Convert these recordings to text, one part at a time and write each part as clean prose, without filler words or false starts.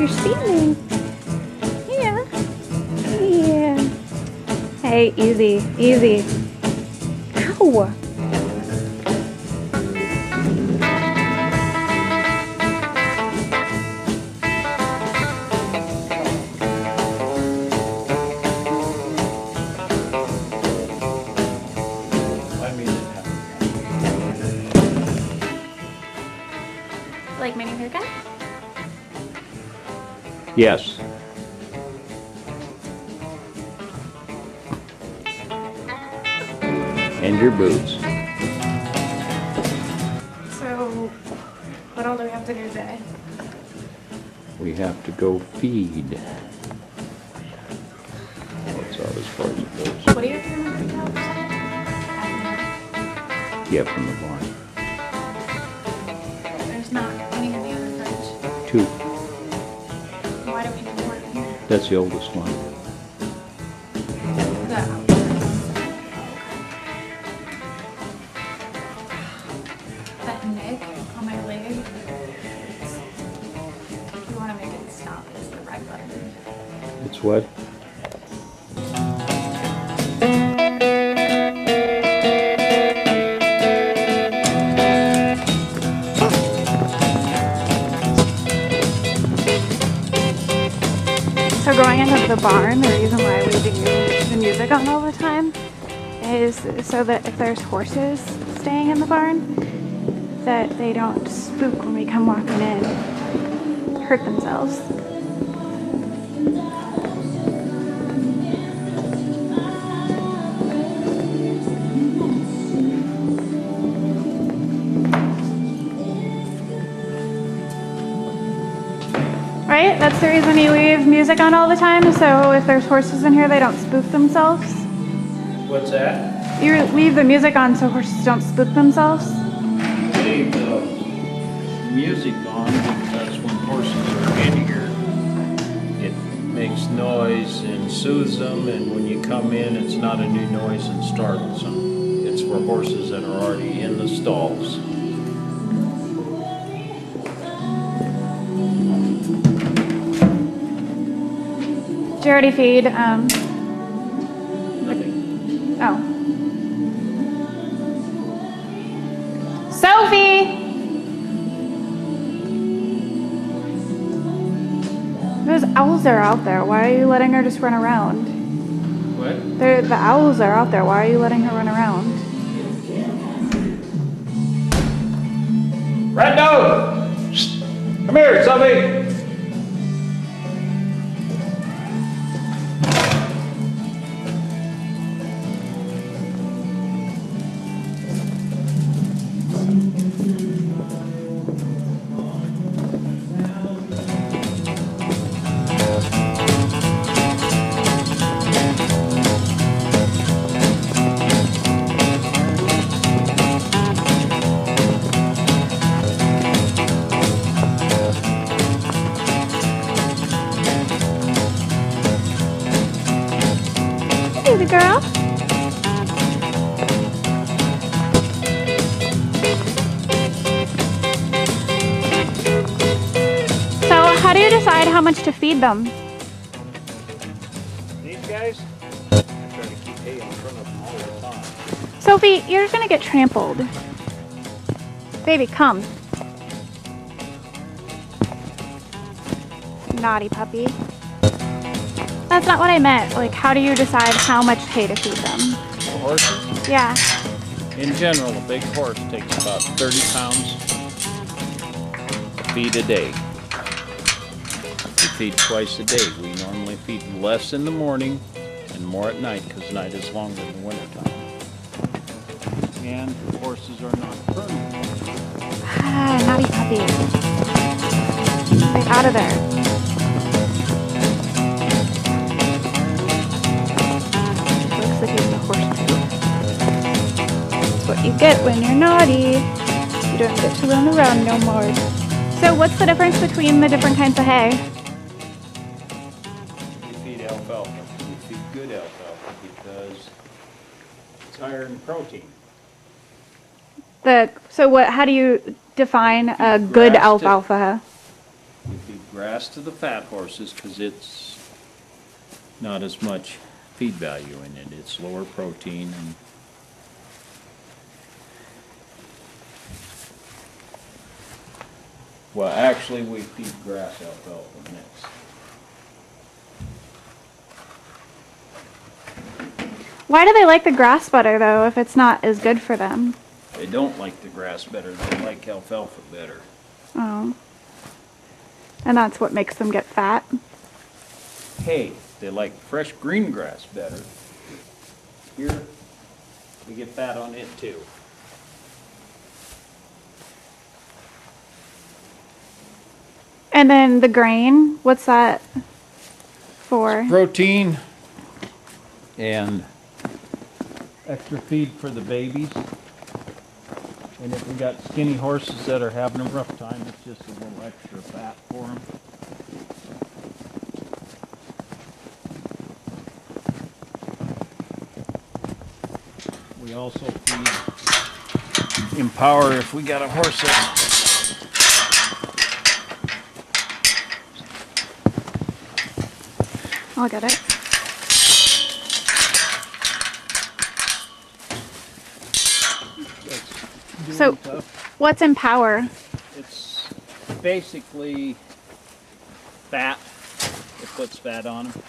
You're steaming. Yeah. Yeah. Hey, easy, easy. Ow. Like mini haircut? Yes. And your boots. So, what all do we have to do today? We have to go feed. What's out as far as it goes? What do you have to remember to tell? Yeah, from the barn. There's not any in the other fridge. 2. Why do we need more? That's the oldest one. That nick on my leg. If you want to make it stop, it's the red button. It's what? So going into the barn, the reason why we do the music on all the time is so that if there's horses staying in the barn, that they don't spook when we come walking in, hurt themselves. Right? That's the reason you leave music on all the time, so if there's horses in here, they don't spook themselves. What's that? You leave the music on so horses don't spook themselves. Leave the music on because when horses are in here, it makes noise and soothes them, and when you come in, it's not a new noise and startles them. It's for horses that are already in the stalls. Did you already feed? Nothing. Oh. Sophie! Those owls are out there. Why are you letting her just run around? What? The owls are out there. Why are you letting her run around? Red dog! Come here, Sophie! Hey, the girl. So, how do you decide how much to feed them? These guys? I try to keep hay in front of them all the time. Sophie, you're gonna get trampled. Baby, come. Naughty puppy. That's not what I meant. Like, how do you decide how much hay to feed them? For horses? Yeah. In general, a big horse takes about 30 pounds to feed a day. We feed twice a day. We normally feed less in the morning and more at night because night is longer in wintertime. And horses are nocturnal. Ah, naughty puppy. Stay out of there. Looks like he's a horse too. That's what you get when you're naughty. You don't get to run around no more. So what's the difference between the different kinds of hay? You feed alfalfa. You feed good alfalfa because it's higher in protein. So what? How do you define a good Grass to- alfalfa? You feed grass to the fat horses because it's not as much feed value in it. It's lower protein and well, actually we feed grass alfalfa next. Why do they like the grass better though if it's not as good for them? They don't like the grass better, they like alfalfa better. Oh. And that's what makes them get fat? Hey, they like fresh green grass better. Here, we get fat on it too. And then the grain, what's that for? Protein and extra feed for the babies. And if we got skinny horses that are having a rough time, it's just a little extra fat for them. We also feed Empower if we got a horse that I'll get it. So, what's Empower? it's basically fat. It puts fat on them.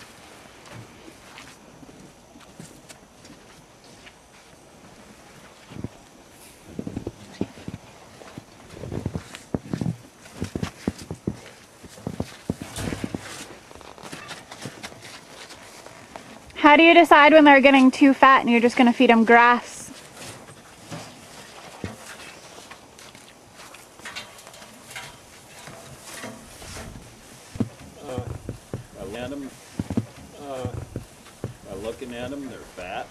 How do you decide when they're getting too fat and you're just going to feed them grass? By looking at them, they're fat.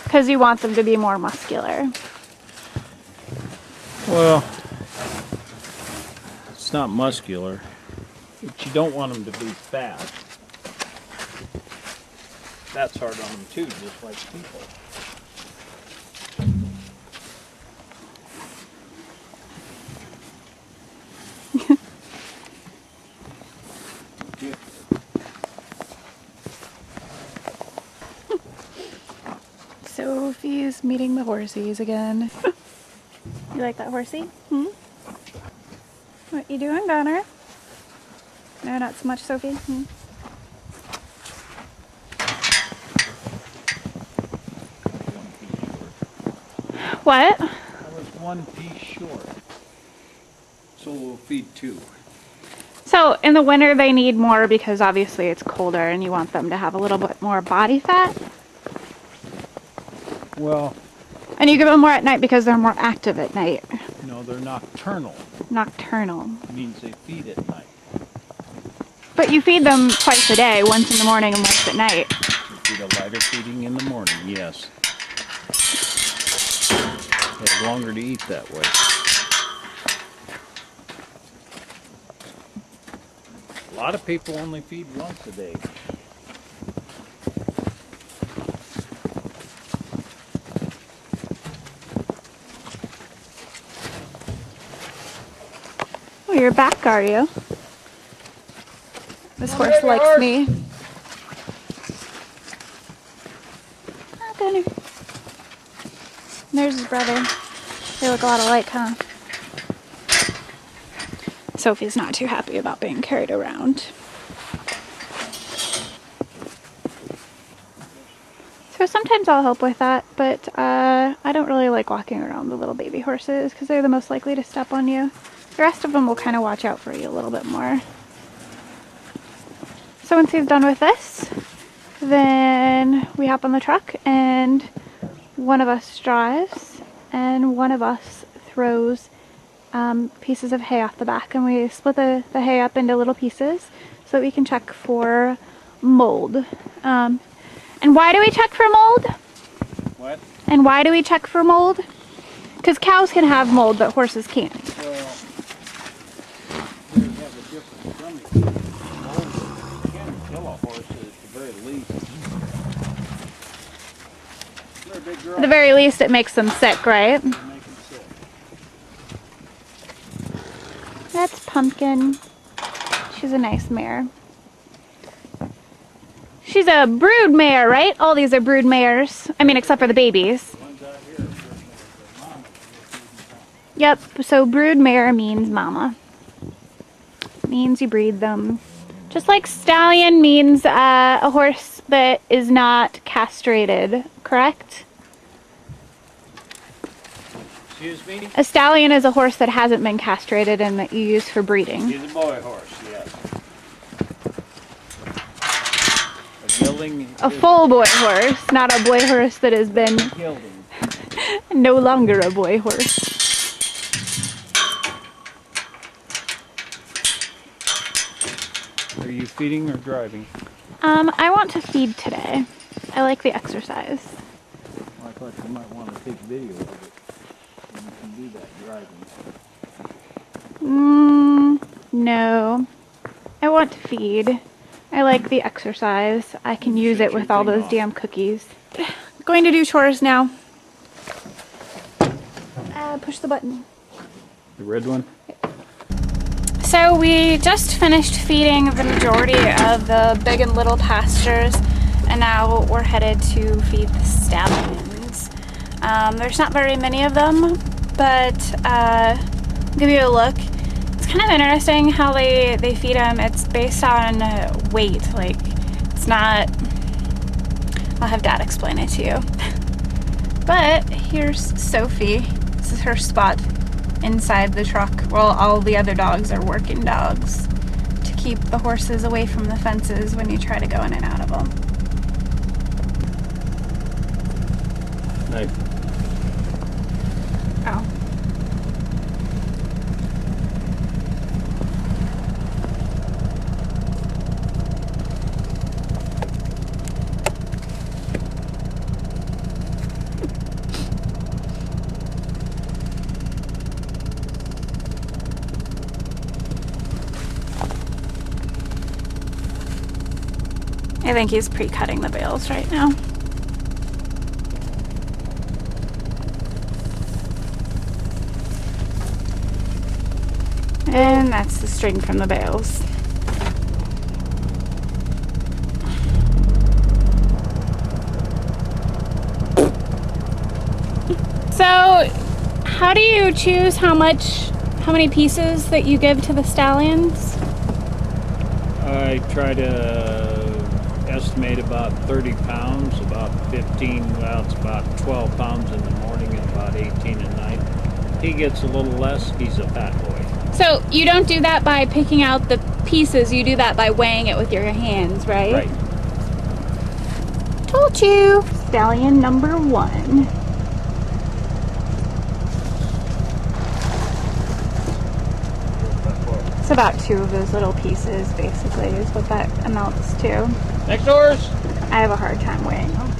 Because you want them to be more muscular. Well, it's not muscular, but you don't want them to be fat. That's hard on them too, just like people. Sophie's meeting the horsies again. You like that horsey? Hmm? What you doing, Donner? No, not so much, Sophie. Hmm? What? I was 1 piece short, so we'll feed 2. So in the winter they need more because obviously it's colder and you want them to have a little bit more body fat. Well, And you give them more at night because they're more active at night. no, they're nocturnal. Nocturnal. It means they feed at night. But you feed them twice a day, once in the morning and once at night. We feed a lighter feeding in the morning, yes. They have longer to eat that way. A lot of people only feed once a day. Oh, you're back, are you? This horse likes me. Oh, Gunner. There's his brother. They look a lot alike, huh? Sophie's not too happy about being carried around. So sometimes I'll help with that, but I don't really like walking around the little baby horses because they're the most likely to step on you. The rest of them will kind of watch out for you a little bit more. So once he's done with this, then we hop on the truck and one of us drives and one of us throws pieces of hay off the back, and we split the hay up into little pieces so that we can check for mold. And why do we check for mold? What? And why do we check for mold? Because cows can have mold, but horses can't. Well, they have a different stomach. Mold can kill a horse at the very least. They're a big At the very least, it makes them sick, right? That's Pumpkin. She's a nice mare. She's a brood mare, right? All these are brood mares. I mean, except for the babies. Yep, so brood mare means mama. Means you breed them. Just like stallion means a horse that is not castrated, correct? Excuse me? A stallion is a horse that hasn't been castrated and that you use for breeding. He's a boy horse, yes. A gelding. A full boy horse, not a boy horse that has been Gelding. no longer a boy horse. Are you feeding or driving? I want to feed today. I like the exercise. Well, I thought you might want to take video of it. And you can do that driving. No. I want to feed. I like the exercise. I can use it with all those damn cookies. Going to do chores now. Push the button. The red one? So we just finished feeding the majority of the big and little pastures, and now we're headed to feed the stallions. There's not very many of them, but I'll give you a look. It's kind of interesting how they feed them. It's based on weight. Like, it's not... I'll have Dad explain it to you. But here's Sophie. This is her spot inside the truck while all the other dogs are working dogs to keep the horses away from the fences when you try to go in and out of them. Knife. Oh. I think he's pre-cutting the bales right now. And that's the string from the bales. So, how do you choose how many pieces that you give to the stallions? I try to estimate about 30 pounds, about 15, well, it's about 12 pounds in the morning and about 18 at night. He gets a little less, he's a fat boy. So you don't do that by picking out the pieces, you do that by weighing it with your hands, right? Right. Told you. Stallion number 1. It's about 2 of those little pieces, basically, is what that amounts to. Next horse! I have a hard time weighing them.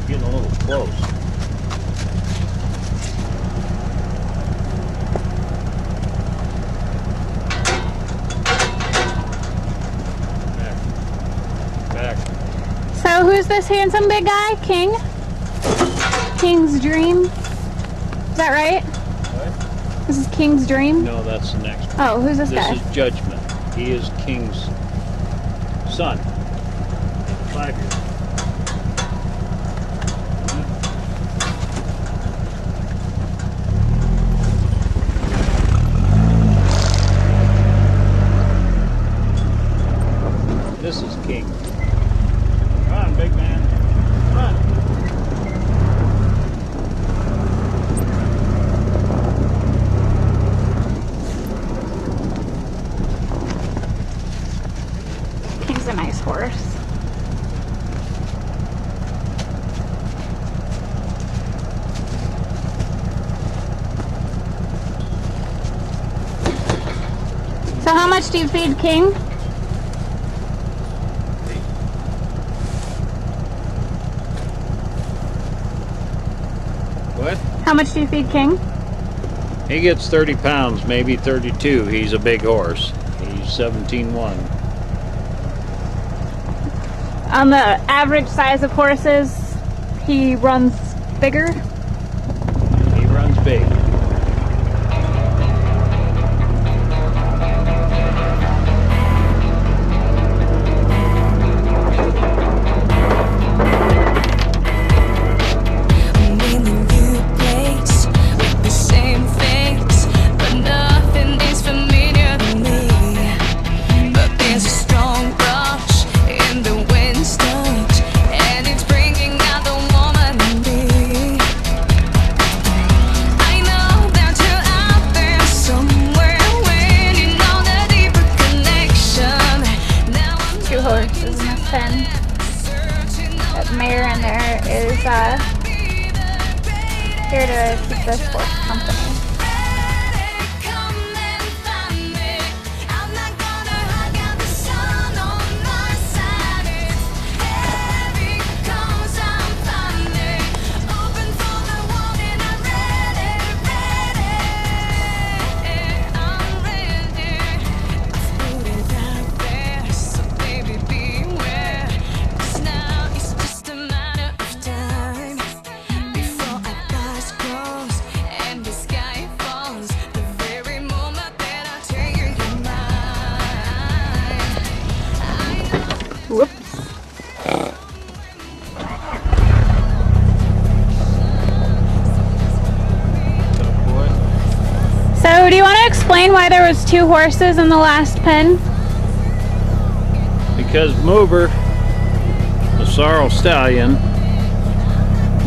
Getting a little close. Back. So who's this handsome big guy? King? King's Dream? Is that right? What? This is King's Dream? No, that's the next one. Oh, who's this guy? This is Judgment. He is King's son. 5-year-old. This is King. Come on, big man. Come on. King's a nice horse. So how much do you feed King? What? How much do you feed King? He gets 30 pounds, maybe 32. He's a big horse. He's 17-1. On the average size of horses, he runs bigger. He runs big. Mare in there is here to keep this horse company. Whoops. So, do you want to explain why there was 2 horses in the last pen? Because Mover, the sorrel stallion,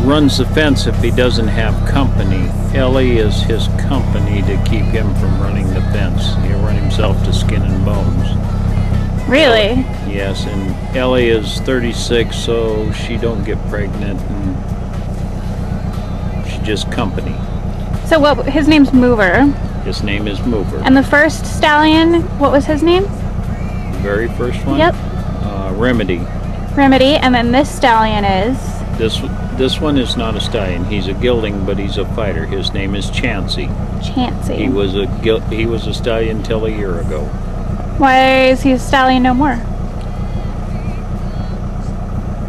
runs the fence if he doesn't have company. Ellie is his company to keep him from running the fence. He'll run himself to skin and bones. Really? Yes, and Ellie is 36, so she don't get pregnant, and she just company. So what? His name's Mover. His name is Mover. And the first stallion, what was his name? The very first one? Yep. Remedy. Remedy, and then this stallion is? This one is not a stallion. He's a gelding, but he's a fighter. His name is Chansey. Chansey. He was a stallion till a year ago. Why is he a stallion no more?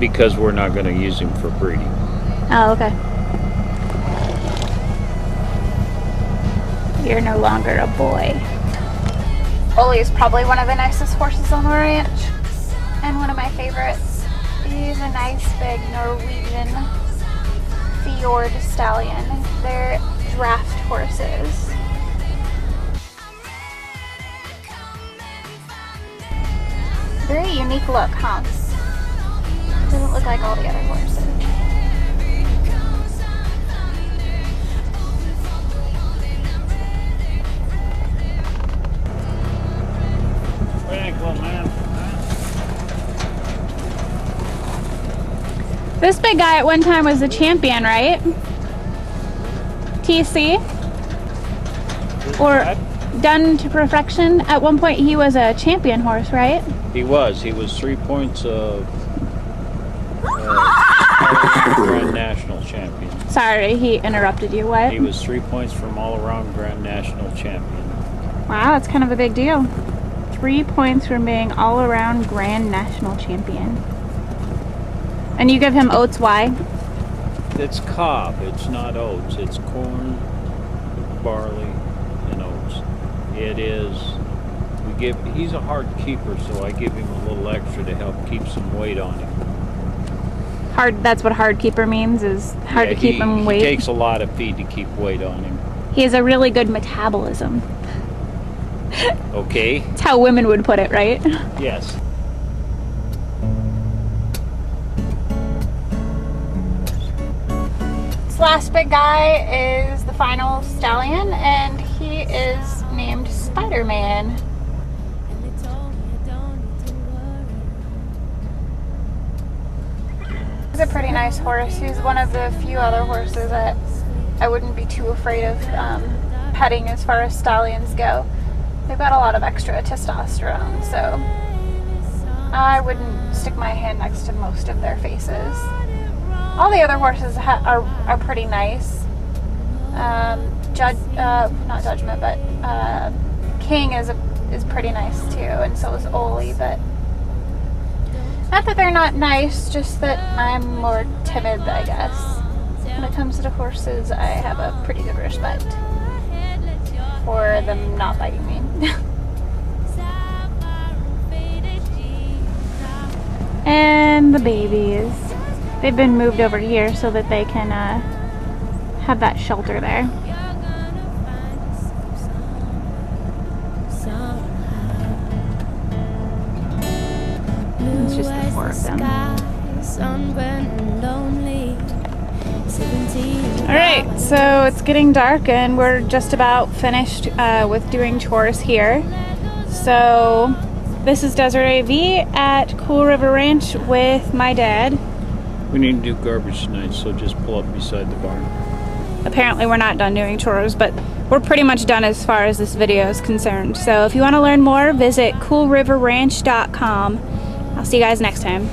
Because we're not going to use him for breeding. Oh, okay. You're no longer a boy. Ollie is probably one of the nicest horses on the ranch, and one of my favorites. He's a nice big Norwegian fjord stallion. They're draft horses. Very unique look, huh? Doesn't look like all the other horses. This big guy at one time was a champion, right? TC? Or done to perfection. At one point he was a champion horse, right? He was 3 points of Grand National Champion. Sorry, he interrupted you. What? He was 3 points from all-around Grand National Champion. Wow, that's kind of a big deal. 3 points from being all-around Grand National Champion. And you give him oats, why? It's cobb, it's not oats. It's corn, barley, and oats. It is, he's a hard keeper, so I give him a little extra to help keep some weight on him. Hard, that's what hard keeper means, is hard to keep him weight? He takes a lot of feed to keep weight on him. He has a really good metabolism. Okay. That's how women would put it, right? Yes. This last big guy is the final stallion, and he is named Spider-Man. He's a pretty nice horse. He's one of the few other horses that I wouldn't be too afraid of petting as far as stallions go. They've got a lot of extra testosterone, so I wouldn't stick my hand next to most of their faces. All the other horses are pretty nice. Not Judgment, but King is pretty nice too, and so is Oli, but not that they're not nice, just that I'm more timid, I guess. When it comes to the horses, I have a pretty good respect for them not biting me. And the babies. They've been moved over here so that they can have that shelter there. It's just the 4 of them. Alright, so it's getting dark and we're just about finished with doing chores here. So this is Desaraev at Cool River Ranch with my dad. We need to do garbage tonight, so just pull up beside the barn. Apparently we're not done doing chores, but we're pretty much done as far as this video is concerned. So if you want to learn more, visit coolriverranch.com. I'll see you guys next time.